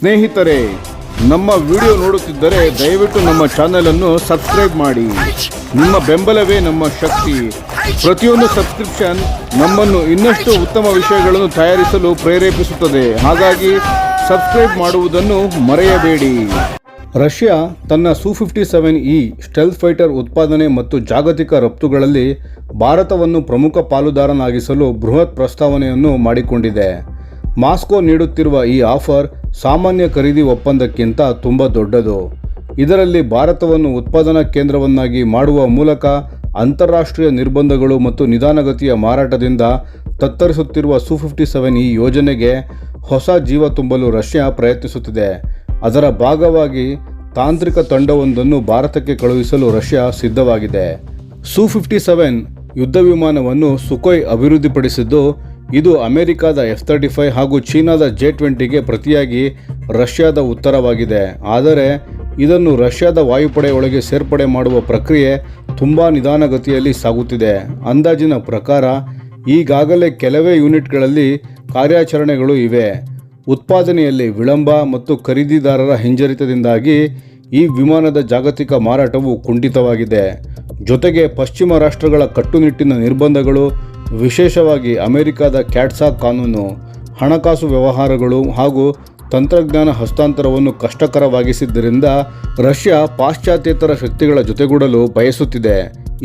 ಸ್ನೇಹಿತರೆ, ನಮ್ಮ ವಿಡಿಯೋ ನೋಡುತ್ತಿದ್ದರೆ ದಯವಿಟ್ಟು ನಮ್ಮ ಚಾನೆಲ್ ಅನ್ನು ಸಬ್ಸ್ಕ್ರೈಬ್ ಮಾಡಿ. ನಿಮ್ಮ ಬೆಂಬಲವೇ ನಮ್ಮ ಶಕ್ತಿ. ಪ್ರತಿಯೊಂದು ಸಬ್ಸ್ಕ್ರಿಪ್ಷನ್ ನಮ್ಮನ್ನು ಇನ್ನಷ್ಟು ಉತ್ತಮ ವಿಷಯಗಳನ್ನು ತಯಾರಿಸಲು ಪ್ರೇರೇಪಿಸುತ್ತದೆ. ಹಾಗಾಗಿ ಸಬ್ಸ್ಕ್ರೈಬ್ ಮಾಡುವುದನ್ನು ಮರೆಯಬೇಡಿ. ರಷ್ಯಾ ತನ್ನ Su-57E ಸ್ಟೆಲ್ತ್ ಫೈಟರ್ ಉತ್ಪಾದನೆ ಮತ್ತು ಜಾಗತಿಕ ರಫ್ತುಗಳಲ್ಲಿ ಭಾರತವನ್ನು ಪ್ರಮುಖ ಪಾಲುದಾರನಾಗಿಸಲು ಬೃಹತ್ ಪ್ರಸ್ತಾವನೆಯನ್ನು ಮಾಡಿಕೊಂಡಿದೆ. ಮಾಸ್ಕೋ ನೀಡುತ್ತಿರುವ ಈ ಆಫರ್ ಸಾಮಾನ್ಯ ಖರೀದಿ ಒಪ್ಪಂದಕ್ಕಿಂತ ತುಂಬ ದೊಡ್ಡದು. ಇದರಲ್ಲಿ ಭಾರತವನ್ನು ಉತ್ಪಾದನಾ ಕೇಂದ್ರವನ್ನಾಗಿ ಮಾಡುವ ಮೂಲಕ ಅಂತಾರಾಷ್ಟ್ರೀಯ ನಿರ್ಬಂಧಗಳು ಮತ್ತು ನಿಧಾನಗತಿಯ ಮಾರಾಟದಿಂದ ತತ್ತರಿಸುತ್ತಿರುವ Su-57E ಯೋಜನೆಗೆ ಹೊಸ ಜೀವ ತುಂಬಲು ರಷ್ಯಾ ಪ್ರಯತ್ನಿಸುತ್ತಿದೆ. ಅದರ ಭಾಗವಾಗಿ ತಾಂತ್ರಿಕ ತಂಡವೊಂದನ್ನು ಭಾರತಕ್ಕೆ ಕಳುಹಿಸಲು ರಷ್ಯಾ ಸಿದ್ಧವಾಗಿದೆ. Su-57 ಯುದ್ಧ ವಿಮಾನವನ್ನು ಸುಖೋಯ್ ಅಭಿವೃದ್ಧಿಪಡಿಸಿದ್ದು, ಇದು ಅಮೆರಿಕದ F-35 ಹಾಗೂ ಚೀನಾದ J-20ಗೆ ಪ್ರತಿಯಾಗಿ ರಷ್ಯಾದ ಉತ್ತರವಾಗಿದೆ. ಆದರೆ ಇದನ್ನು ರಷ್ಯಾದ ವಾಯುಪಡೆಯೊಳಗೆ ಸೇರ್ಪಡೆ ಮಾಡುವ ಪ್ರಕ್ರಿಯೆ ತುಂಬ ನಿಧಾನಗತಿಯಲ್ಲಿ ಸಾಗುತ್ತಿದೆ. ಅಂದಾಜಿನ ಪ್ರಕಾರ ಈಗಾಗಲೇ ಕೆಲವೇ ಯೂನಿಟ್ಗಳಲ್ಲಿ ಕಾರ್ಯಾಚರಣೆಗಳು ಇವೆ. ಉತ್ಪಾದನೆಯಲ್ಲಿ ವಿಳಂಬ ಮತ್ತು ಖರೀದಿದಾರರ ಹಿಂಜರಿತದಿಂದಾಗಿ ಈ ವಿಮಾನದ ಜಾಗತಿಕ ಮಾರಾಟವು ಕುಂಠಿತವಾಗಿದೆ. ಜೊತೆಗೆ ಪಶ್ಚಿಮ ರಾಷ್ಟ್ರಗಳ ಕಟ್ಟುನಿಟ್ಟಿನ ನಿರ್ಬಂಧಗಳು, ವಿಶೇಷವಾಗಿ ಅಮೆರಿಕದ ಕ್ಯಾಟ್ಸಾ ಕಾನೂನು, ಹಣಕಾಸು ವ್ಯವಹಾರಗಳು ಹಾಗೂ ತಂತ್ರಜ್ಞಾನ ಹಸ್ತಾಂತರವನ್ನು ಕಷ್ಟಕರವಾಗಿಸಿದ್ದರಿಂದ ರಷ್ಯಾ ಪಾಶ್ಚಾತ್ಯೇತರ ಶಕ್ತಿಗಳ ಜೊತೆಗೂಡಲು ಬಯಸುತ್ತಿದೆ.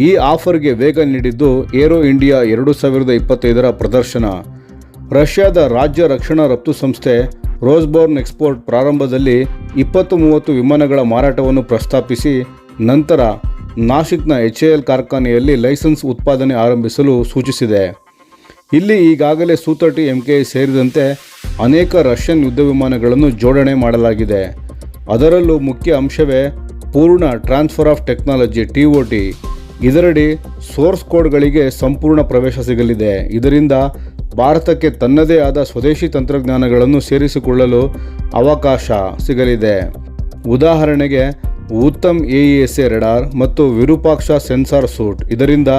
ಈ ಆಫರ್ಗೆ ವೇಗ ನೀಡಿದ್ದು ಏರೋ ಇಂಡಿಯಾ 2025ರ ಪ್ರದರ್ಶನ. ರಷ್ಯಾದ ರಾಜ್ಯ ರಕ್ಷಣಾ ರಫ್ತು ಸಂಸ್ಥೆ ರೋಸ್ಬೋರ್ನ್ ಎಕ್ಸ್ಪೋರ್ಟ್ ಪ್ರಾರಂಭದಲ್ಲಿ 20-30 ವಿಮಾನಗಳ ಮಾರಾಟವನ್ನು ಪ್ರಸ್ತಾಪಿಸಿ, ನಂತರ ನಾಸಿಕ್ನ HAL ಕಾರ್ಖಾನೆಯಲ್ಲಿ ಲೈಸೆನ್ಸ್ ಉತ್ಪಾದನೆ ಆರಂಭಿಸಲು ಸೂಚಿಸಿದೆ. ಇಲ್ಲಿ ಈಗಾಗಲೇ Su-30 MKI ಸೇರಿದಂತೆ ಅನೇಕ ರಷ್ಯನ್ ಯುದ್ಧ ವಿಮಾನಗಳನ್ನು ಜೋಡಣೆ ಮಾಡಲಾಗಿದೆ. ಅದರಲ್ಲೂ ಮುಖ್ಯ ಅಂಶವೇ ಪೂರ್ಣ ಟ್ರಾನ್ಸ್ಫರ್ ಆಫ್ ಟೆಕ್ನಾಲಜಿ TOT. ಇದರಡಿ ಸೋರ್ಸ್ ಕೋಡ್ಗಳಿಗೆ ಸಂಪೂರ್ಣ ಪ್ರವೇಶ ಸಿಗಲಿದೆ. ಇದರಿಂದ ಭಾರತಕ್ಕೆ ತನ್ನದೇ ಆದ ಸ್ವದೇಶಿ ತಂತ್ರಜ್ಞಾನಗಳನ್ನು ಸೇರಿಸಿಕೊಳ್ಳಲು ಅವಕಾಶ ಸಿಗಲಿದೆ. ಉದಾಹರಣೆಗೆ ಉತ್ತಮ್ AESA ರೆಡಾರ್ ಮತ್ತು ವಿರೂಪಾಕ್ಷ ಸೆನ್ಸಾರ್ ಸೂಟ್. ಇದರಿಂದ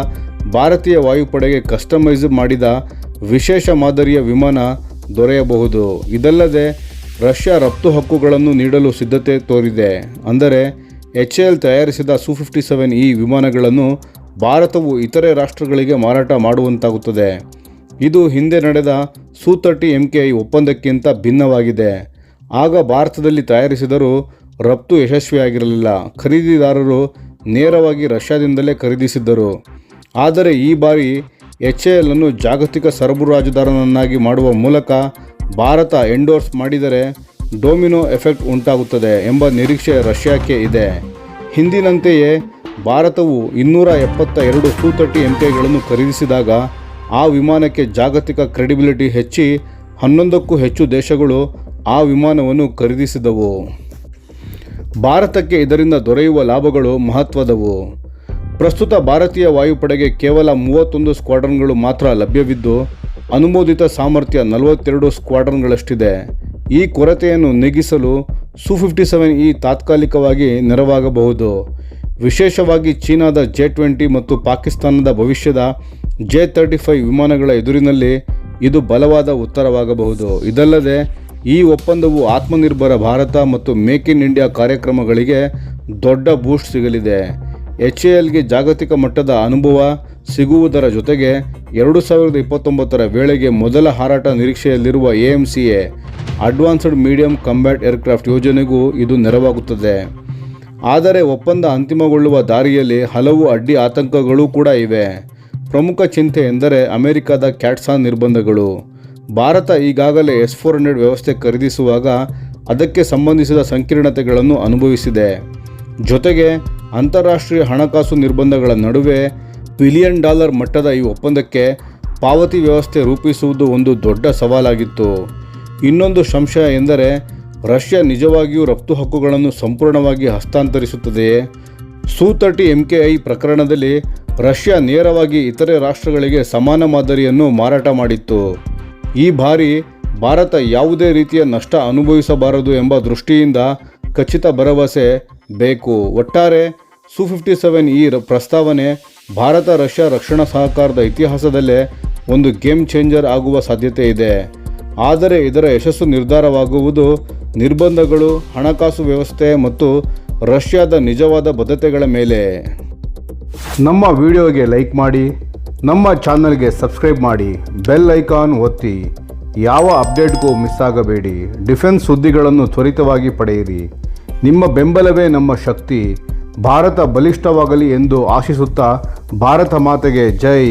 ಭಾರತೀಯ ವಾಯುಪಡೆಗೆ ಕಸ್ಟಮೈಸ್ ಮಾಡಿದ ವಿಶೇಷ ಮಾದರಿಯ ವಿಮಾನ ದೊರೆಯಬಹುದು. ಇದಲ್ಲದೆ ರಷ್ಯಾ ರಫ್ತು ಹಕ್ಕುಗಳನ್ನು ನೀಡಲು ಸಿದ್ಧತೆ ತೋರಿದೆ. ಅಂದರೆ HAL ತಯಾರಿಸಿದ Su-57E ವಿಮಾನಗಳನ್ನು ಭಾರತವು ಇತರೆ ರಾಷ್ಟ್ರಗಳಿಗೆ ಮಾರಾಟ ಮಾಡುವಂತಾಗುತ್ತದೆ. ಇದು ಹಿಂದೆ ನಡೆದ Su-30 MKI ಒಪ್ಪಂದಕ್ಕಿಂತ ಭಿನ್ನವಾಗಿದೆ. ಆಗ ಭಾರತದಲ್ಲಿ ತಯಾರಿಸಿದರೂ ರಫ್ತು ಯಶಸ್ವಿಯಾಗಿರಲಿಲ್ಲ. ಖರೀದಿದಾರರು ನೇರವಾಗಿ ರಷ್ಯಾದಿಂದಲೇ ಖರೀದಿಸಿದ್ದರು. ಆದರೆ ಈ ಬಾರಿ HAL ಅನ್ನು ಜಾಗತಿಕ ಸರಬರಾಜುದಾರನನ್ನಾಗಿ ಮಾಡುವ ಮೂಲಕ ಭಾರತ ಎಂಡೋರ್ಸ್ ಮಾಡಿದರೆ ಡೊಮಿನೋ ಎಫೆಕ್ಟ್ ಉಂಟಾಗುತ್ತದೆ ಎಂಬ ನಿರೀಕ್ಷೆ ರಷ್ಯಾಕ್ಕೆ ಇದೆ. ಹಿಂದಿನಂತೆಯೇ ಭಾರತವು 272 Su-30 MKIಗಳನ್ನು ಖರೀದಿಸಿದಾಗ ಆ ವಿಮಾನಕ್ಕೆ ಜಾಗತಿಕ ಕ್ರೆಡಿಬಿಲಿಟಿ ಹೆಚ್ಚಿ 11ಕ್ಕೂ ಹೆಚ್ಚು ದೇಶಗಳು ಆ ವಿಮಾನವನ್ನು ಖರೀದಿಸಿದವು. ಭಾರತಕ್ಕೆ ಇದರಿಂದ ದೊರೆಯುವ ಲಾಭಗಳು ಮಹತ್ವದವು. ಪ್ರಸ್ತುತ ಭಾರತೀಯ ವಾಯುಪಡೆಗೆ ಕೇವಲ 31 ಸ್ಕ್ವಾಡ್ರನ್ಗಳು ಮಾತ್ರ ಲಭ್ಯವಿದ್ದು, ಅನುಮೋದಿತ ಸಾಮರ್ಥ್ಯ 42 ಸ್ಕ್ವಾಡ್ರನ್ಗಳಷ್ಟಿದೆ. ಈ ಕೊರತೆಯನ್ನು ನೀಗಿಸಲು Su-57E ತಾತ್ಕಾಲಿಕವಾಗಿ ನೆರವಾಗಬಹುದು. ವಿಶೇಷವಾಗಿ ಚೀನಾದ J-20 ಮತ್ತು ಪಾಕಿಸ್ತಾನದ ಭವಿಷ್ಯದ J-35 ವಿಮಾನಗಳ ಎದುರಿನಲ್ಲಿ ಇದು ಬಲವಾದ ಉತ್ತರವಾಗಬಹುದು. ಇದಲ್ಲದೆ ಈ ಒಪ್ಪಂದವು ಆತ್ಮನಿರ್ಭರ ಭಾರತ ಮತ್ತು ಮೇಕ್ ಇನ್ ಇಂಡಿಯಾ ಕಾರ್ಯಕ್ರಮಗಳಿಗೆ ದೊಡ್ಡ ಬೂಸ್ಟ್ ಸಿಗಲಿದೆ. HALಗೆ ಜಾಗತಿಕ ಮಟ್ಟದ ಅನುಭವ ಸಿಗುವುದರ ಜೊತೆಗೆ 2029ರ ವೇಳೆಗೆ ಮೊದಲ ಹಾರಾಟ ನಿರೀಕ್ಷೆಯಲ್ಲಿರುವ AMCA advanced medium combat aircraft ಯೋಜನೆಗೂ ಇದು ನೆರವಾಗುತ್ತದೆ. ಆದರೆ ಒಪ್ಪಂದ ಅಂತಿಮಗೊಳ್ಳುವ ದಾರಿಯಲ್ಲಿ ಹಲವು ಅಡ್ಡಿ ಆತಂಕಗಳೂ ಕೂಡ ಇವೆ. ಪ್ರಮುಖ ಚಿಂತೆ ಎಂದರೆ ಅಮೆರಿಕದ ಕ್ಯಾಟ್ಸಾ ನಿರ್ಬಂಧಗಳು. ಭಾರತ ಈಗಾಗಲೇ S-400 ವ್ಯವಸ್ಥೆ ಖರೀದಿಸುವಾಗ ಅದಕ್ಕೆ ಸಂಬಂಧಿಸಿದ ಸಂಕೀರ್ಣತೆಗಳನ್ನು ಅನುಭವಿಸಿದೆ. ಜೊತೆಗೆ ಅಂತಾರಾಷ್ಟ್ರೀಯ ಹಣಕಾಸು ನಿರ್ಬಂಧಗಳ ನಡುವೆ $1 ಬಿಲಿಯನ್ ಮಟ್ಟದ ಈ ಒಪ್ಪಂದಕ್ಕೆ ಪಾವತಿ ವ್ಯವಸ್ಥೆ ರೂಪಿಸುವುದು ಒಂದು ದೊಡ್ಡ ಸವಾಲಾಗಿತ್ತು. ಇನ್ನೊಂದು ಸಂಶಯ ಎಂದರೆ ರಷ್ಯಾ ನಿಜವಾಗಿಯೂ ರಫ್ತು ಹಕ್ಕುಗಳನ್ನು ಸಂಪೂರ್ಣವಾಗಿ ಹಸ್ತಾಂತರಿಸುತ್ತದೆಯೇ? Su-30 MKI ಪ್ರಕರಣದಲ್ಲಿ ರಷ್ಯಾ ನೇರವಾಗಿ ಇತರೆ ರಾಷ್ಟ್ರಗಳಿಗೆ ಸಮಾನ ಮಾದರಿಯನ್ನು ಮಾರಾಟ ಮಾಡಿತ್ತು. ಈ ಬಾರಿ ಭಾರತ ಯಾವುದೇ ರೀತಿಯ ನಷ್ಟ ಅನುಭವಿಸಬಾರದು ಎಂಬ ದೃಷ್ಟಿಯಿಂದ ಖಚಿತ ಭರವಸೆ ಬೇಕು. ಒಟ್ಟಾರೆ Su-57E ಪ್ರಸ್ತಾವನೆ ಭಾರತ ರಷ್ಯಾ ರಕ್ಷಣಾ ಸಹಕಾರದ ಇತಿಹಾಸದಲ್ಲೇ ಒಂದು ಗೇಮ್ ಚೇಂಜರ್ ಆಗುವ ಸಾಧ್ಯತೆ ಇದೆ. ಆದರೆ ಇದರ ಯಶಸ್ಸು ನಿರ್ಧಾರವಾಗುವುದು ನಿರ್ಬಂಧಗಳು, ಹಣಕಾಸು ವ್ಯವಸ್ಥೆ ಮತ್ತು ರಷ್ಯಾದ ನಿಜವಾದ ಬದ್ಧತೆಗಳ ಮೇಲೆ. ನಮ್ಮ ವಿಡಿಯೋಗೆ ಲೈಕ್ ಮಾಡಿ, ನಮ್ಮ ಚಾನಲ್ಗೆ ಸಬ್ಸ್ಕ್ರೈಬ್ ಮಾಡಿ, ಬೆಲ್ ಐಕಾನ್ ಒತ್ತಿ. ಯಾವ ಅಪ್ಡೇಟ್ಗೂ ಮಿಸ್ ಆಗಬೇಡಿ. ಡಿಫೆನ್ಸ್ ಸುದ್ದಿಗಳನ್ನು ತ್ವರಿತವಾಗಿ ಪಡೆಯಿರಿ. ನಿಮ್ಮ ಬೆಂಬಲವೇ ನಮ್ಮ ಶಕ್ತಿ. ಭಾರತ ಬಲಿಷ್ಠವಾಗಲಿ ಎಂದು ಆಶಿಸುತ್ತಾ ಭಾರತ ಮಾತೆಗೆ ಜೈ.